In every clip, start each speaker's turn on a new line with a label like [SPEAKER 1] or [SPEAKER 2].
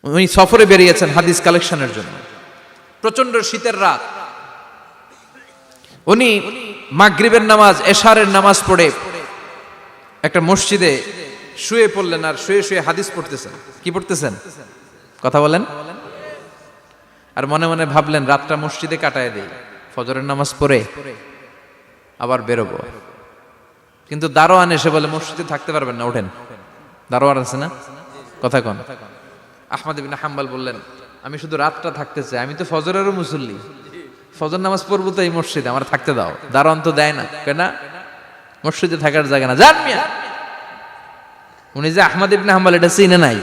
[SPEAKER 1] উনি সফরে বেরিয়েছেন হাদিস কালেকশনের জন্য। প্রচন্ড শীতের রাত, উনি মাগরিবের নামাজ, এশারের নামাজ পড়ে একটা মসজিদে শুয়ে পড়লেন, আর শুয়ে শুয়ে হাদিস পড়তেছেন। কি পড়তেছেন? কথা বলেন। আর মনে মনে ভাবলেন রাতটা মসজিদে কাটায় দেই, ফজরের নামাজ পড়ে আবার বেরোবো। কিন্তু দারোয়ান এসে বলে মসজিদে থাকতে পারবেন না, ওঠেন। দারোয়ান আছে না, কথা কন। আহমদ ইবনে হাম্বল বললেন আমি শুধু রাতটা থাকতে চাই, আমি তো ফজরেরও মুসল্লি, ফজর নামাজ পড়বো তো এই মসজিদে, আমার থাকতে দাও। দারোয়ান তো দেয় না, কেন? মসজিদে থাকার জায়গা না, যান মিয়া। উনি যে আহমদ ইবনে হাম্বল এটা চিনে নাই,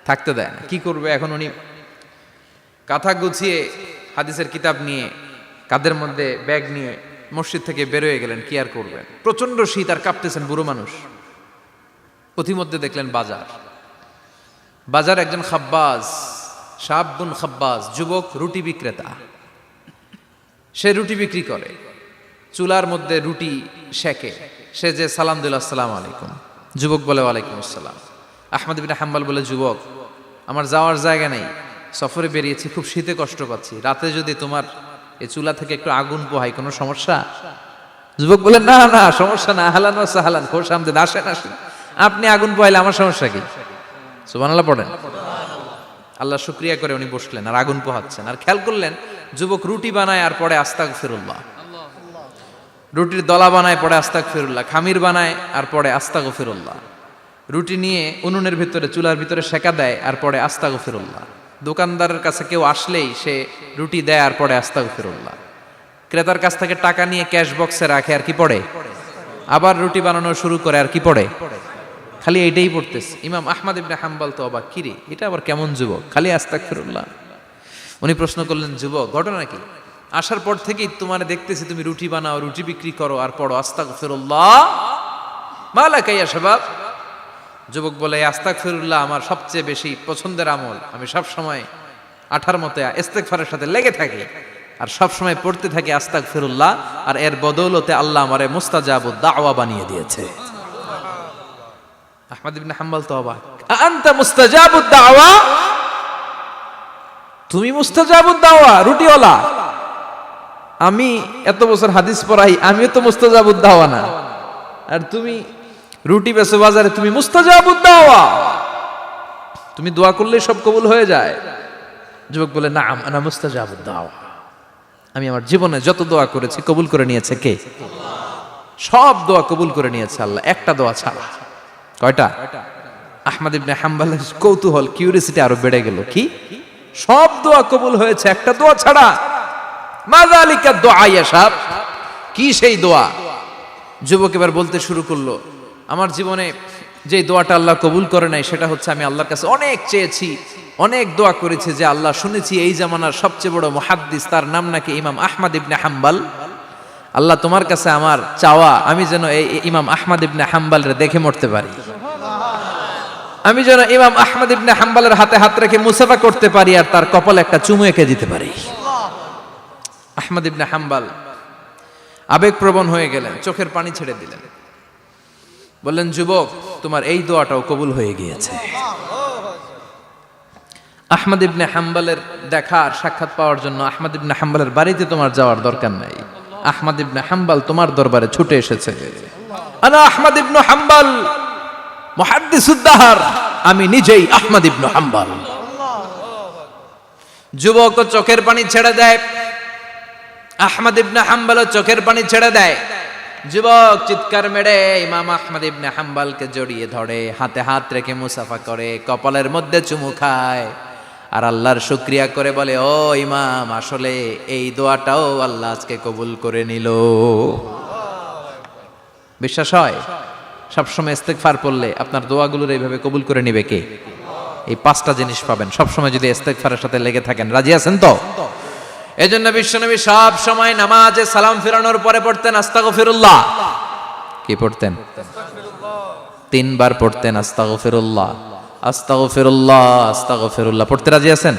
[SPEAKER 1] থাকতে দেয় না। কি করবে এখন? উনি কাঁথা গুছিয়ে হাদিসের কিতাব নিয়ে কাঁধের মধ্যে ব্যাগ নিয়ে মসজিদ থেকে বেরোয় গেলেন। কি আর করবেন, প্রচন্ড শীত, আর কাঁপতেছেন, বুড়ো মানুষ। পথিমধ্যে দেখলেন বাজার। বাজার একজন খাব্বাজ, শাবুন খাব্বাজ, যুবক রুটি বিক্রেতা। সে রুটি বিক্রি করে, চুলার মধ্যে রুটি সেকে। সে যে সালাম দিল আসসালামু আলাইকুম, যুবক বলে ওয়ালাইকুম আসসালাম। আহমদ ইবনে হাম্বল বলে যুবক আমার যাওয়ার জায়গা নেই, সফরে বেরিয়েছি, খুব শীতে কষ্ট পাচ্ছি, রাতে যদি তোমার এই চুলা থেকে একটু আগুন পোহাই কোনো সমস্যা? যুবক বলে না না সমস্যা না, আহলান ওয়া সাহলান, খোশ আমদেদ, আসেন আসেন, আপনি আগুন পোহাইলে আমার সমস্যা কি? সুবহানাল্লাহ পড়েন। আল্লাহ শুকরিয়া করে উনি বসলেন আর আগুন পোহাচ্ছেন। আর খেয়াল করলেন যুবক রুটি বানায় আর পড়ে আস্তাগফিরুল্লাহ, রুটির দলা বানায় পড়ে আস্তাগফিরুল্লাহ, খামির বানায় আর পড়ে আস্তাগফিরুল্লাহ, রুটি নিয়ে উনুনের ভিতরে চুলার ভিতরে সেকা দেয় আর পড়ে আস্তাগফিরুল্লাহ। দোকানদারের কাছে কেউ আসলেই সে রুটি দেয় আর পড়ে আস্তাগফিরুল্লাহ। ক্রেতার কাছ থেকে টাকা নিয়ে ক্যাশ বক্সে রাখে আর কি পড়ে, আবার রুটি বানানো শুরু করে আর কি পড়ে, খালি এইটাই পড়তেছে। ইমাম আহমদ ইবনে হাম্বল তো অবাক, কিরে এটা আবার কেমন যুবক, খালি আস্তাগফিরুল্লাহ। উনি প্রশ্ন করলেন যুবক ঘটনা কি? আসার পর থেকেই তোমার দেখতেছি তুমি রুটি বানাও, রুটি বিক্রি করো আর পড়ো আস্তাগফিরুল্লাহ, মালাকা ইয়া শাবাব। যুবক বলে আস্তাগফিরুল্লাহ আমার সবচেয়ে বেশি পছন্দের আমল, আমি সব সময় আঠার মতো ইস্তেগফারের সাথে লেগে থাকি আর সব সময় পড়তে থাকি আস্তাগফিরুল্লাহ, আর এর বদৌলতে আল্লাহ আমারে মুস্তাজাবুদ দাওয়া বানিয়ে দিয়েছে। আহমদ ইবনে হাম্বল তো অবাক, আনতা মুস্তাজাবুদ দাওয়া, তুমি মুস্তাজাবুদ দাওয়া, রুটিওয়ালা। আমি এত বছর হাদিস পড়াই, আমিও তো মুস্তাজাবুদ দাওয়া না, আর তুমি রুটি বেচো বাজারে, তুমি মুস্তাজাবুদ দাওয়া, তুমি দোয়া করলে সব কবুল হয়ে যায়। যুবক বলে নাম আনা মুস্তাজাবুদ দাওয়া, আমি আমার জীবনে যত দোয়া করেছি কবুল করে নিয়েছে কে? সব দোয়া কবুল করে নিয়েছে আল্লাহ, একটা দোয়া ছাড়া। কয়টা? আহমদ ইবনে হাম্বলের কৌতূহল, কিউরিসিটি আরো বেড়ে গেল। কি? সব দোয়া কবুল হয়েছে একটা দোয়া ছাড়া। মাযালিকা দুআ ইয়া শাব, কি সেই দোয়া? যুবক এবার বলতে শুরু করলো আমার জীবনে যে দোয়াটা আল্লাহ কবুল করে নাই সেটা হচ্ছে আমি আল্লাহর কাছে অনেক চেয়েছি, অনেক দোয়া করেছি যে আল্লাহ শুনেছি এই জামানার সবচেয়ে বড় মুহাদ্দিস, তার নাম নাকি ইমাম আহমদ ইবনে হাম্বল। আল্লাহ তোমার কাছে আমার চাওয়া আমি যেন এই ইমাম আহমদ ইবনে হাম্বলরে দেখে মরতে পারি, আমি যেন ইমাম আহমদ ইবনে হাম্বলের হাতে হাত রেখে মুসাফা করতে পারি আর তার কপালে একটা চুমু এঁকে দিতে পারি। আহমদ ইবনে হাম্বল আবেগপ্রবণ হয়ে গেলেন, চোখের পানি ছেড়ে দিলেন, বললেন যুবক তোমার এই দোয়াটাও কবুল হয়ে গিয়েছে। আহমদ ইবনে হাম্বলের দেখা আর সাক্ষাৎ পাওয়ার জন্য আহমদ ইবনে হাম্বলের বাড়িতে তোমার যাওয়ার দরকার নাই, আহমদ ইবনে হাম্বল তোমার দরবারে ছুটে এসেছে। আনা আহমদ ইবনে হাম্বল মুহাদ্দিসুদ দাহর, আমি নিজেই আহমদ ইবনে হাম্বল। যুবক চোখের পানি ছেড়ে দেয়, আহমদ ইবনে হাম্বল চোখের পানি ছেড়ে দেয়। যুবক চিৎকার মেরে ইমাম আহমদ ইবনে হাম্বলকে জড়িয়ে ধরে, হাতে হাত রেখে মুসাফা করে, কপালের মধ্যে চুমু খায় আর আল্লাহর শুকরিয়া করে বলে ও ইমাম, আসলে এই দোয়াটাও আল্লাহ আজকে কবুল করে নিল। বিশ্বাস হয় সবসময় ইস্তেগফার পড়লে আপনার দোয়াগুলোর এইভাবে কবুল করে নিবে কে? এই পাঁচটা জিনিস পাবেন সবসময় যদি ইস্তেগফারের সাথে লেগে থাকেন। রাজি আছেন তো? এজন্য বিশ্বনবী সব সময় নামাজে সালাম ফিরানোর পরে পড়তেন আস্তাগফিরুল্লাহ। কি পড়তেন? তিনবার পড়তেন আস্তাগফিরুল্লাহ, আস্তাগফিরুল্লাহ, আস্তাগফিরুল্লাহ। পড়তে রাজি আছেন?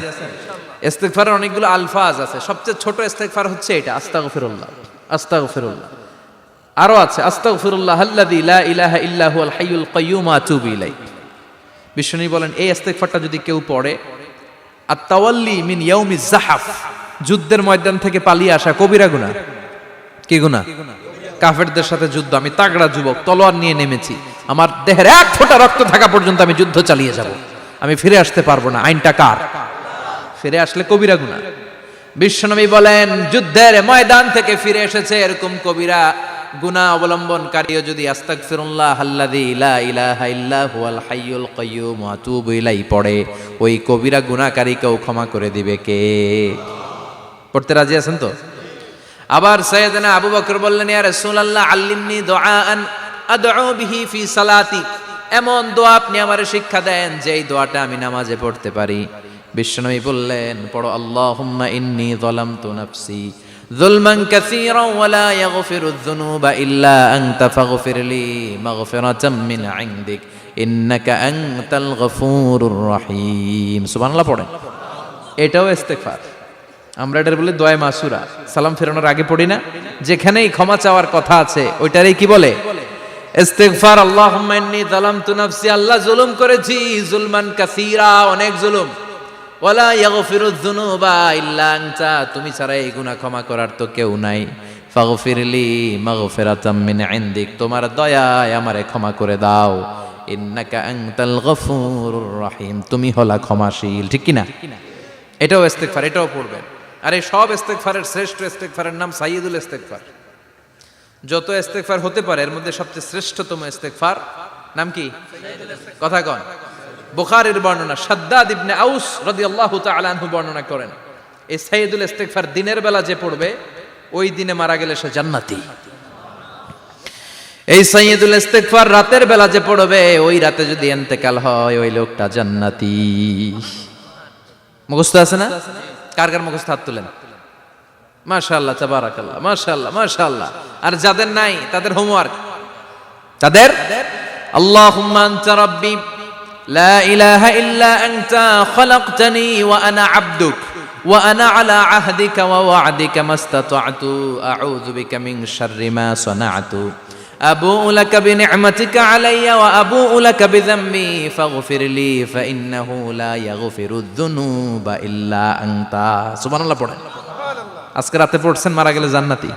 [SPEAKER 1] ইস্তেগফারের অনেকগুলো আলফাজ আছে, সবচেয়ে ছোট ইস্তেগফার হচ্ছে এটা আস্তাগফিরুল্লাহ, আস্তাগফিরুল্লাহ। আরো আছে আস্তাগফিরুল্লাহ আল্লাযী লা ইলাহা ইল্লা হুয়াল হাইয়ুল কাইয়্যুম আতুবু ইলাইহি। বিশ্বনবী বলেন এই ইস্তেগফারটা যদি কেউ পড়ে, আত-তাওয়াল্লি মিন ইয়াউমিজ যাহাফ, যুদ্ধের ময়দান থেকে পালিয়ে আসা কবিরা গুনাহ। কি গুনাহ? কাফেরদের সাথে যুদ্ধ, আমি তাগড়া যুবক, তলোয়ার নিয়ে নেমেছি, আমার দেহের এক ফোঁটা রক্ত থাকা পর্যন্ত আমি যুদ্ধ চালিয়ে যাব, আমি ফিরে আসতে পারবো না, আইনটা কার? ফিরে আসলে কবিরা গুনাহ। বিশ্বনবী বলেন যুদ্ধের ময়দান থেকে ফিরে এসেছে এরকম কবিরা গুনাহ অবলম্বনকারীও যদি আস্তাগফিরুল্লাহ আল্লাযী লা ইলাহা ইল্লা হুয়াল হাইয়ুল কাইয়্যুম ওয়া আতুবু ইলাইহি পড়ে, ওই কবিরা গুনাহকারীকেও ক্ষমা করে দিবে কে? পড়তে রাজি আছেন তো? আবার সাইয়েদনা আবু বকর বললেন, ইয়া রাসূলুল্লাহ আল্লিমনি দুআআন আদউ বিহি ফি সালাতি, এমন দোয়া আপনি আমারে শিক্ষা দেন যে এই দোয়াটা আমি নামাজে পড়তে পারি। বিশ্বনবী বললেন, পড়ো আল্লাহুম্মা ইন্নী যালামতু নাফসি যুলমান কাসীরান ওয়া লা ইয়াগফিরুয যুনুবা ইল্লা আনতা ফাগফিরলি মাগফিরাতাম মিন ইনদিক ইন্নাকা আনতাল গফুরুর রহিম। সুবহানাল্লাহ পড়েন। এটাও ইস্তেগফার। আমরা এটার বলে দোয়া মাসুরা, সালাম ফেরানোর আগে পড়ি না? যেখানেই ক্ষমা চাওয়ার কথা আছে ওইটারই কি বলে? ইস্তেগফার। আল্লাহুম্মা ইন্নী যালামতু নাফসি, আল্লাহ জুলুম করেছি, যুলমান কাসীরা, অনেক জুলুম, ওয়ালা ইয়াগফিরুয যুনুবা ইল্লা আনতা, তুমি ছাড়া এই গুনাহ ক্ষমা করার তো কেউ নাই। ফাগফিরলি মাগফিরাতাম মিন ইনদিক, তোমার দয়ায় আমারে ক্ষমা করে দাও। ইন্নাকা আনতাল গফুরুর রহিম, তুমি হলা ক্ষমাশীল। ঠিক কি না? এটাও ইস্তেগফার, এটাও পড়বেন। আর এই সব ইস্তেগফারের শ্রেষ্ঠ ইস্তেগফারের নাম সাইয়্যিদুল ইস্তেগফার। যত ইস্তেগফার হতে পারে এর মধ্যে সবচেয়ে শ্রেষ্ঠতম ইস্তেগফার নাম কি? কথা কন। বুখারীর বর্ণনা, শাদ্দাদ ইবনে আউস রাদিয়াল্লাহু তাআলা আনহু বর্ণনা করেন, এই সাইয়্যিদুল ইস্তেগফার দিনের বেলা যে পড়বে ওই দিনে মারা গেলে সে জান্নাতি। এই সাইয়্যিদুল ইস্তেগফার রাতের বেলা যে পড়বে ওই রাতে যদি ইন্তেকাল হয় ওই লোকটা জান্নাতি। মুখস্থ আছে না? কার কার মুখস্থ হাত তুলেন। মাশাআল্লাহ, তাবারাকাল্লাহ, মাশাআল্লাহ, মাশাআল্লাহ। আর যাদের নাই তাদের হোমওয়ার্ক, তাদের আল্লাহুম্মা আনতা রাব্বি লা ইলাহা ইল্লা আনতা খালাকতানি ওয়া আনা আবদুক ওয়া আনা আলা আহদিকা ওয়া ওয়া'দিকা মাস্তাতা'তু আউযু বিকা মিন শাররি মা সানা'তু আবুউ লাকা বিনি'মাতিকা আলাইয়া ওয়া আবুউ লাকা বিযামবি ফাগফিরলি ফাইন্নাহু লা ইয়াগফিরুয যুনুবা ইল্লা আনতা। সুবহানাল্লাহ পড়েন। আজকে রাতে পড়ছেন, মারা গেলে জান্নাতি।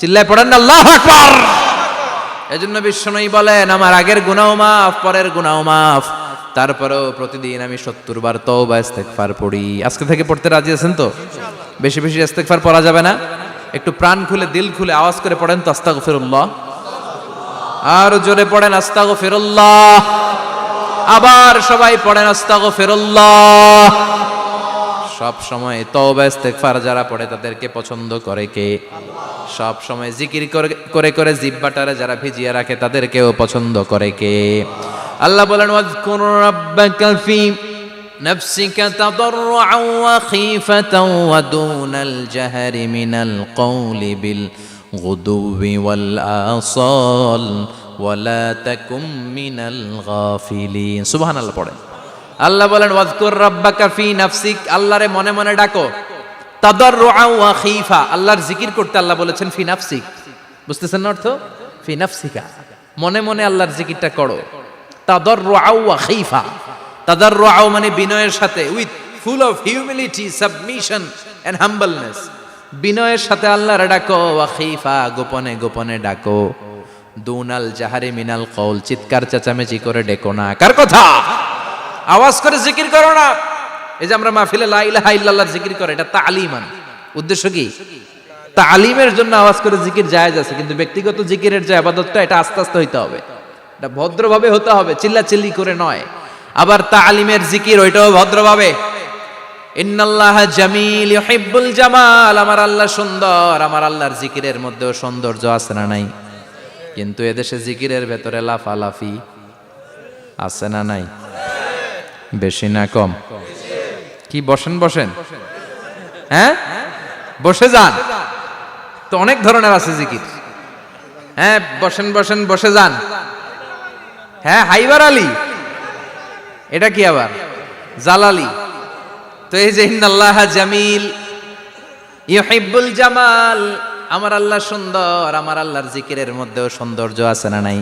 [SPEAKER 1] চিল্লায় পড়েন না আল্লাহু আকবার। এজন্য বিশ্বনবী বলেন আমার আগের গুনাহও মাফ, পরের গুনাহও মাফ, তারপরেও প্রতিদিন আমি 70 বার তওবা ইস্তেগফার পড়ি। আজকে থেকে পড়তে রাজি আছেন তো? বেশি বেশি ইস্তেগফার পড়া যাবে না? একটু প্রাণ খুলে দিল খুলে আওয়াজ করে পড়েন তো আস্তাগফিরুল্লাহ। আর জোরে পড়েন আস্তাগফিরুল্লাহ। আবার সবাই পড়েন আস্তাগফিরুল্লাহ। সব সময় তওবা ইস্তেগফার যারা পড়ে তাদেরকে পছন্দ করে কে? সব সময় জিকির করে করে জিহ্বাটারে যারা ভিজিয়ে রাখে তাদেরকেও পছন্দ করে কে? আল্লাহ বলেন ওয়াজকুর রাব্বাকা ফি নাফসিকা তাদাররুআন ওয়া খীফাতান ওয়া দুনাল জাহরি মিনাল কওলি বিল গুদুবি ওয়াল আসাল ওয়া লা তাকুম মিনাল গাফিলিন। সুবহানাল্লাহ পড়েন। আল্লাহ বলেন ওয়াজকুর রাব্বাকা ফি নাফসিক, আল্লাহরে মনে মনে ডাকো। তাদাররুআন ওয়া খীফা, আল্লাহর জিকির করতে আল্লাহ বলেছেন ফি নাফসিক। বুঝতেছেন না অর্থ? ফি নাফসিকা, মনে মনে আল্লাহর জিকিরটা করো। তাদাররুআন ওয়া খীফা, তাদাররুআন মানে বিনয়ের সাথে, with full of humility, submission and humbleness, বিনয়ের সাথে আল্লাহরে ডাকো। ওয়া খীফা, গোপনে গোপনে ডাকো। দুনাল জাহারি মিনাল কওল, চিৎকার চেঁচামেচি করে ডেকো না। কার কথা? আওয়াজ করে জিকির করো না। এই যে আমরা মাহফিলে লা ইলাহা ইল্লাল্লাহর জিকির করে, এটা তালিমান। উদ্দেশ্য কি? তালিমের জন্য আওয়াজ করে জিকির জায়েজ আছে, কিন্তু ব্যক্তিগত জিকিরের যে ইবাদতটা এটা আস্তে আস্তে হইতে হবে, এটা ভদ্রভাবে হতে হবে, চিল্লাচিল্লি করে নয়। আবার তালিমের জিকির ওইটাও ভদ্রভাবে। ইন্নাল্লাহা জামিল ইউহিব্বুল জামাল, আমার আল্লাহ সুন্দর, আমার আল্লাহর জিকিরের মধ্যেও সৌন্দর্য আছে না নাই? কিন্তু এদেশে জিকিরের ভেতরে লাফালাফি আছে না নাই? বেশি না কম? কি বসেন বসেন, হ্যাঁ বসে যান তো, অনেক ধরনের আছে জিকির। হ্যাঁ বসেন বসেন, বসে যান। হ্যাঁ হাইবার আলী, এটা কি আবার জালালি? তো এই যে ইন্নাল্লাহা জামিল ইউহিব্বুল জামাল, আমার আল্লাহ সুন্দর, আমার আল্লাহর জিকিরের মধ্যেও সৌন্দর্য আছে না নাই?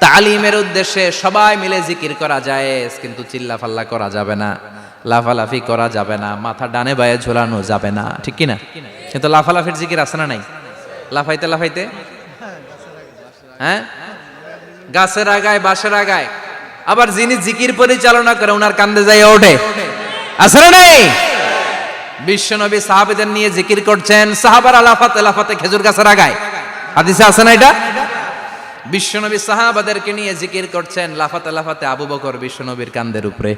[SPEAKER 1] তালিমের উদ্দেশ্যে সবাই মিলে জিকির করা যায়, কিন্তু চিল্লাফাল্লা করা যাবে না, লাফালাফি করা যাবে না, মাথা ডানে বায়ে ঝোলানো যাবে না, ঠিক কি না? কিন্তু লাফালাফির জিকির আছে না নাই? লাফাইতে লাফাইতে, হ্যাঁ, গাছের আগায় বাঁশের আগায়। আবার যিনি জিকির পরিচালনা করে ওনার কান্দে যাই ওঠে, আছে না নাই? বিশ্বনবী সাহাবীদের নিয়ে জিকির করছেন, সাহাবারা লাফাতে লাফাতে খেজুর গাছের আগায়, হাদিসে আছে না এটা? বিশ্বনবী সাহাবাদেরকে নিয়ে জিকির করছেন, লাফাতে লাফাতে আবু বকর বিশ্বনবীর কান্দের উপরে,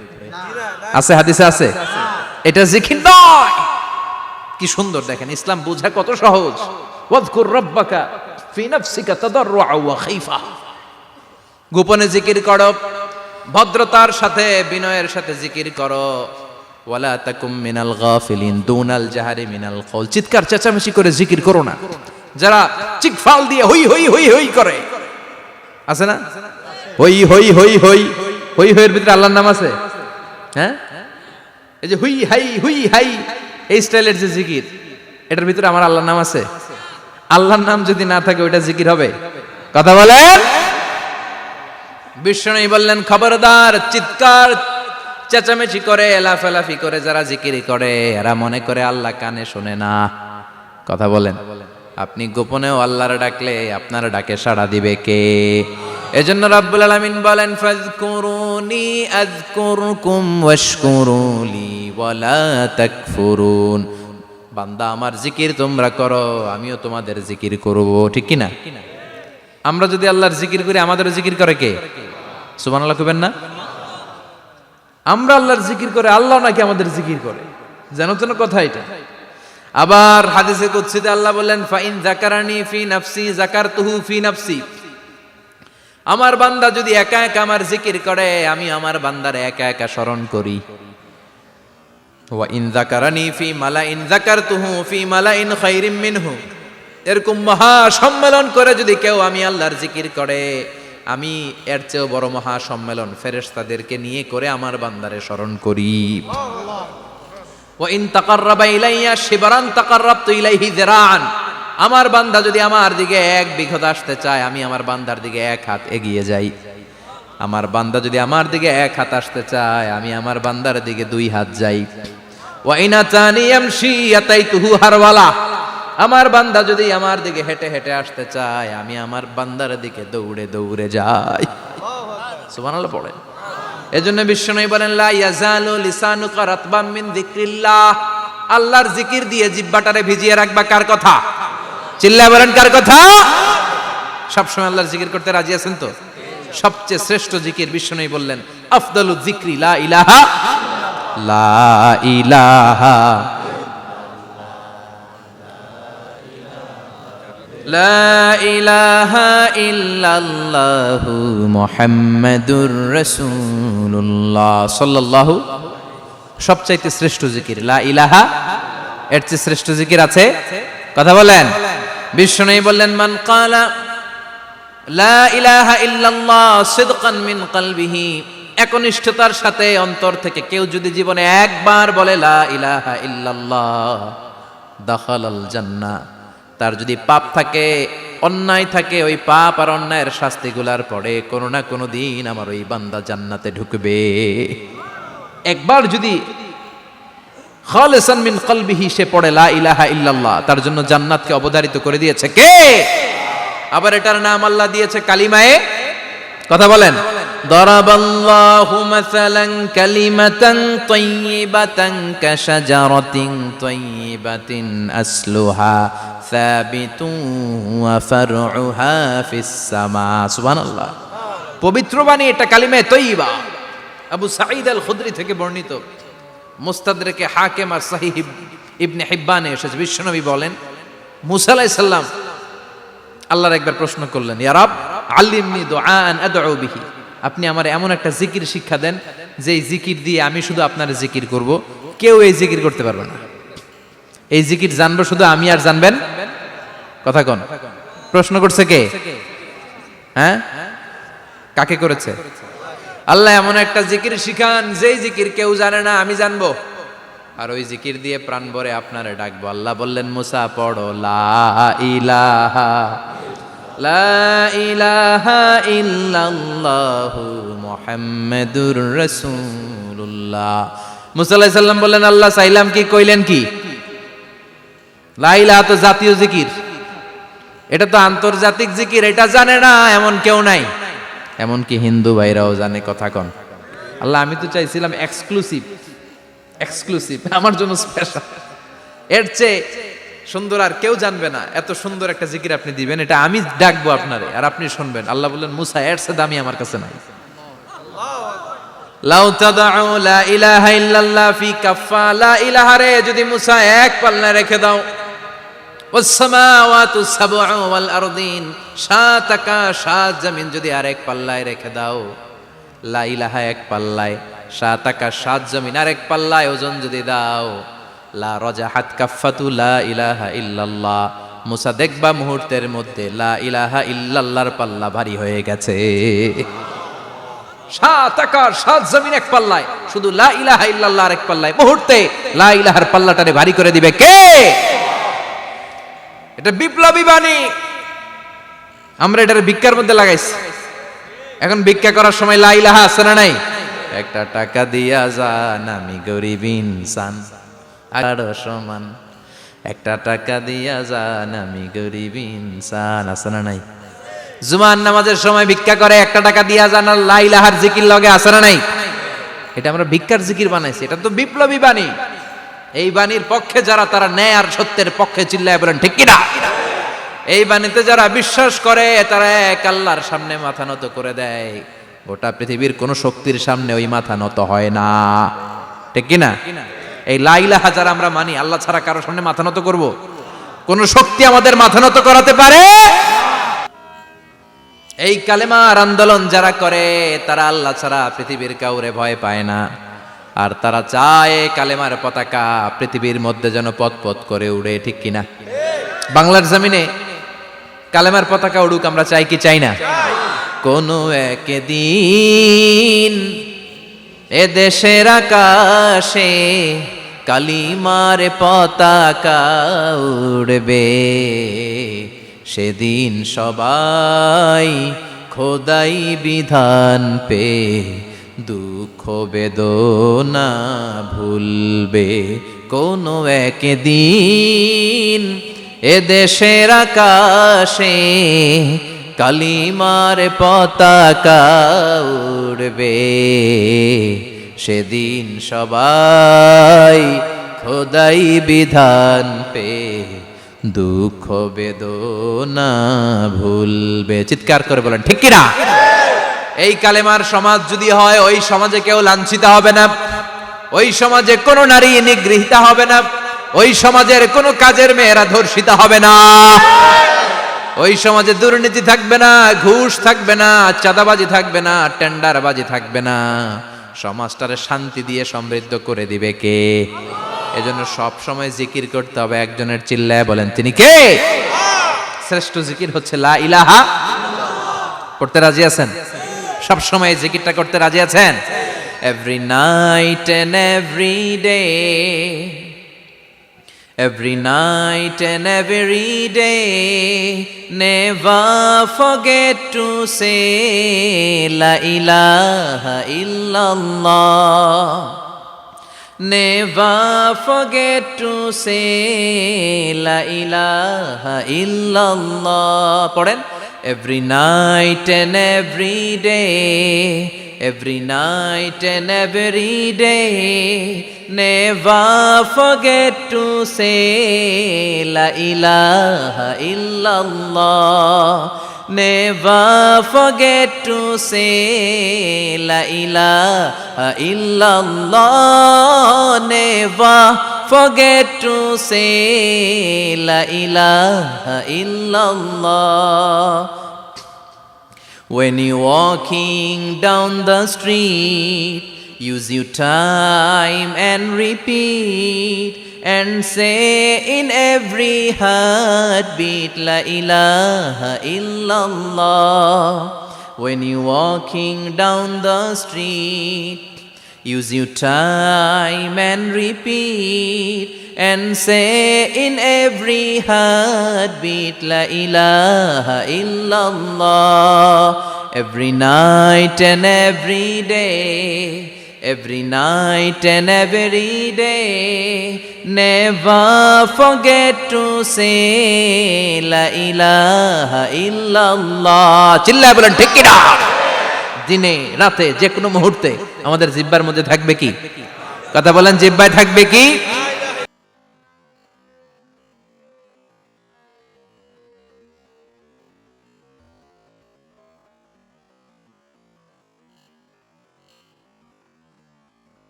[SPEAKER 1] আছে হাদিসে আছে। এটা জিকির নয়। কি সুন্দর দেখেন, ইসলাম বুঝা কত সহজ। ওয়াজকুর রাব্বাকা ফি নাফসিকা তাদাররুআ ওয়া খাইফা, গোপনে জিকির করো, ভদ্রতার সাথে বিনয়ের সাথে জিকির করো। ওয়ালা তাকুম মিনাল গাফিলিন দুনাল জাহারি মিনাল কওল, চিৎকার চেঁচামেচি করে জিকির করো না। যারা চিকফাল দিয়ে হই হই হই হই করে, আছে না? হই হই হই হই হই হইয়ের ভিতরে আল্লাহর নাম আছে, হ্যাঁ? এই যে হুই হাই হুই হাই এই স্টাইলের যে জিকির, এটার ভিতরে আমার আল্লাহর নাম আছে? আল্লাহর নাম যদি না থাকে ওইটা জিকির হবে? কথা বলেন। বিষ্ণু বললেন, খবরদার, চিৎকার চেঁচামেচি করে লাফালাফি করে যারা জিকির করে এরা মনে করে আল্লাহ কানে শোনে না। কথা বলেন। আপনি গোপনেও আল্লাহর ডাকলে আপনার ডাকে সাড়া দিবে কে? এজন্য রাব্বুল আলামিন বলেন, ফাযকুরুনি আযকুরকুম ওয়াশকুরুলি ওয়ালা তাকফুরুন। বান্দা আমার জিকির তোমরা করো, আমিও তোমাদের জিকির করব, ঠিক কি না? আমরা যদি আল্লাহর জিকির করি আমাদেরও জিকির করে কে? সুবহানাল্লাহ কইবেন না? আমরা আল্লাহর জিকির করে, আল্লাহ নাকি আমাদের জিকির করে, জানো তো না কথা এটা? আবার হাদিসে কুদসিতে আল্লাহ বলেন, ফাইন যাকারানি ফি নাফসি যাকারতুহু ফি নাফসি। আমার বান্দা যদি একা একা আমার জিকির করে, আমি আমার বান্দারে একা একা স্মরণ করি। ওয়া ইন যাকারানি ফি মালাইন যাকারতুহু ফি মালাইন খায়রিম মিনহু। এরকম মহা সম্মেলন করে যদি কেউ আমি আল্লাহর জিকির করে, আমি এর চেয়েও বড় মহা সম্মেলন ফেরেশতাদেরকে নিয়ে করে আমার বান্দারে স্মরণ করি। ওয়া ইন তাকাররাবা ইলাইয়া শিবরান তাকাররাবতু ইলাইহি যিরাআন। আমার বান্দা যদি আমার দিকে এক বিঘত আসতে চায়, আমি আমার বান্দার দিকে এক হাত এগিয়ে যাই। আমার বান্দা যদি আমার দিকে এক হাত আসতে চায়, আমি আমার বান্দার দিকে দুই হাত যাই। ওয়া ইন আতানি ইয়ামশি আতাইতুহু হারওয়ালা। আমার বান্দা যদি আমার দিকে হেঁটে হেঁটে আসতে চায়, আমি আমার বান্দার দিকে দৌড়ে দৌড়ে যাই। সুবহানাল্লাহ পড়েন। এজন্য বিশ্বনবী বলেন, লা ইয়াজালু লিসানুকা রাতবাম মিন যিকরিল্লাহ। আল্লাহর জিকির দিয়ে জিহ্বাটারে ভিজিয়ে রাখবা। কার কথা? চিল্লায় বলেন, কার কথা? সবসময় আল্লাহর জিকির করতে রাজি আছেন তো? সবচেয়ে শ্রেষ্ঠ জিকির বিশ্বনবী বললেন, আফদালু যিকরি লা ইলাহা লা ইলাহা লা ইলাহা ইল্লাল্লাহু মুহাম্মাদুর রাসূলুল্লাহ সাল্লাল্লাহু। সবচাইতে শ্রেষ্ঠ জিকির লা ইলাহা, এর চেয়ে শ্রেষ্ঠ জিকির আছে? কথা বলেন। বিশ্বনবী বললেন, মান ক্বালা লা ইলাহা ইল্লাল্লাহ সিদকান মিন কলবিহি, একনিষ্ঠতার সাথে অন্তর থেকে কেউ যদি জীবনে একবার বলে লা ইলাহা ইল্লাল্লাহ, দাখালাল জান্নাহ। তার যদি পাপ থাকে, অন্যায় থাকে, ওই পাপ আর অন্যায়ের শাস্তিগুলার পরে কোনো না কোনো দিন আমার ওই বান্দা জান্নাতে ঢুকবে। একবার যদি খালিসান মিন কলবিহি সে পড়ে লা ইলাহা ইল্লাল্লাহ, তার জন্য জান্নাতকে অবধারিত করে দিয়েছে কে? আবার এটার নাম আল্লাহ দিয়েছে কালিমায়ে। কথা বলেন। দরাবাল্লাহু মাসালান কালিমাতান তাইয়িবাতান কাশাজারাতিন তাইয়িবাতিন আসলুহা সাবিতুন ওয়া ফারউহা ফিস সামা। সুবহানাল্লাহ। পবিত্র বাণী এটা কালিমায়ে তাইয়িবা। আবু সাঈদ আল খুদরি থেকে বর্ণিত, মুস্তাদরেকে হাকিম আর সহিহ ইবনে হিব্বানে এসেছে। বিশ্বনবী বলেন, মুসা আলাইহিস সালাম আল্লাহর একবার প্রশ্ন করলেন, ইয়া রাব আল্লিমনি দুআআন আদউ বিহি। আপনি আমার এমন একটা জিকির শিক্ষা দেন যে জিকির দিয়ে আমি শুধু আপনার জিকির করব, কেউ এই জিকির করতে পারবে না। এই জিকির জানবো শুধু আমি, আর জানবেন। কথা কোন? প্রশ্ন করছে কে? হ্যাঁ, কাকে করেছে? আল্লাহ এমন একটা জিকির শিখান যেই জিকির কেউ জানে না, আমি জানবো, আর ওই জিকির দিয়ে প্রাণ ভরে আপনারে ডাকবো। আল্লাহ বললেন, মুসা পড়ো লা ইলাহা লা ইলাহা ইল্লাল্লাহু মুহাম্মাদুর রাসূলুল্লাহ। মুসা আলাইহিস সালাম বললেন, আল্লাহ চাইলাম কি, কইলেন কি? লা ইলাহা তো জাতীয় জিকির, এটা তো আন্তর্জাতিক জিকির, এটা জানে না এমন কেউ নাই। এমনকি হিন্দু ভাইরাও জানে। কথা কন আল্লাহ, আমি তো চাইছিলাম এক্সক্লুসিভ আমার জন্য স্পেশাল, এর চেয়ে সুন্দর আর কেউ জানবে না। এত সুন্দর একটা জিকির আপনি দিবেন, এটা আমি ডাকবো আপনারে আর আপনি শুনবেন। আল্লাহ বললেন, মুসা এর চেয়ে দামি আমার কাছে নাই। লাউ তাদউ লা ইলাহা ইল্লাল্লাহ ফি কাফা, লা ইলাহা রে যদি মুসা এক পাল্লায় রেখে দাও, ওয়াস সামাওয়াতু সাবউ ওয়াল আরদিন, সাত আকাশ সাত জমিন যদি আরেক পাল্লায় রেখে দাও, লা ইলাহা এক পাল্লায়, সাত আকাশ সাত জমিন আরেক পাল্লায় ওজন যদি দাও, লা রাজাহাত কাফাতু লা ইলাহা ইল্লাল্লাহ, মুসা দেখবা মুহূর্তের মধ্যে লা ইলাহা ইল্লাল্লাহর পাল্লা ভারী হয়ে গেছে। সাত আকাশ সাত জমিন এক পাল্লায়, শুধু লা ইলাহা ইল্লাল্লাহ আরেক পাল্লায়, মুহূর্তে লা ইলাহার পাল্লাটারে ভারী করে দিবে কে? এটা বিপ্লবী বাণী। আমরা এটার ভিক্ষার মধ্যে লাগাইছি। এখন ভিক্ষা করার সময় লা ইলাহা আছে না নাই? একটা টাকা দিয়া যান, আমি গরিব ইনসান আর সমান, একটা টাকা দিয়া যান, আমি গরিব ইনসান, আছে না নাই? জুমার নামাজের সময় ভিক্ষা করে, একটা টাকা দিয়া যান, আর লা ইলাহার জিকির লগে, আছে না নাই? এটা আমরা ভিক্ষার জিকির বানাইছি, এটা তো বিপ্লবী বাণী। এই বাণীর পক্ষে যারা, তারা ন্যায় আর সত্যের পক্ষে চিল্লায় বলেন ঠিক কিনা? এই বাণীতে যারা বিশ্বাস করে, তারা এক আল্লাহর সামনে মাথা নত করে দেয়। গোটা পৃথিবীর কোন শক্তির সামনে ওই মাথা নত হয় না, ঠিক কিনা? এই লা ইলাহা যারা আমরা মানি, আল্লাহ ছাড়া কারো সামনে মাথা নত করব? কোন শক্তি আমাদের মাথা নত করাতে পারে? এই কালেমার আন্দোলন যারা করে, তারা আল্লাহ ছাড়া পৃথিবীর কাউরে ভয় পায় না। আর তারা চায় কালেমার পতাকা পৃথিবীর মধ্যে যেন পথ করে উড়ে, ঠিক কিনা? বাংলার জমিনে কালেমার পতাকা উড়ুক, আমরা চাই কি চাই না? কোনো একদিন এ দেশের আকাশে কালিমার পতাকা উড়বে, সেদিন সবাই খোদাই বিধান পে দুঃখ বেদনা ভুলবে। কোনো একদিন এ দেশের আকাশে কালিমার পতাকা উড়বে, সেদিন সবাই খোদাই বিধান পে দুঃখ বেদনা ভুলবে। চিৎকার করে বলেন ঠিক কিনা? এই কালেমার সমাজ যদি হয়, ওই সমাজে কেউ লাঞ্ছিত হবে না, ওই সমাজে কোনো নারী নিগৃহীতা হবে না, ওই সমাজের কোনো কাজের মেয়েরা ধর্ষিত হবে না, ওই সমাজে দুর্নীতি থাকবে না, ঘুষ থাকবে না, চাঁদাবাজি থাকবে না, টেন্ডারবাজি থাকবে না। সমাজটারে শান্তি দিয়ে সমৃদ্ধ করে দিবে কে? এজন্য সব সময় জিকির করতে হবে একজনের, চিল্লায় বলেন তিনি কে? শ্রেষ্ঠ জিকির হচ্ছে লা ইলাহা। করতে রাজি আছেন? সব সময় জিকিরটা করতে রাজি আছেন? Every night and every day, every night and every day, never forget to say la ilaha illallah, never forget to say la ilaha illallah. পড়েন, every night and every day, every night and every day, never forget to say la ilaha illallah, never forget to say la ilaha illallah, never forget to say la ilaha illallah. When you're walking down the street, use your time and repeat, and say in every heartbeat la ilaha illallah. When you're walking down the street, Use your time and repeat and say in every heartbeat La ilaha illallah. Every night and every day, every night and every day, never forget to say La ilaha illallah. চিল্লায় বলেন ঠিক কিনা? দিনে রাতে যে কোনো মুহূর্তে আমাদের জিহ্বার মধ্যে থাকবে কি? কথা বলেন, জিহ্বায় থাকবে কি?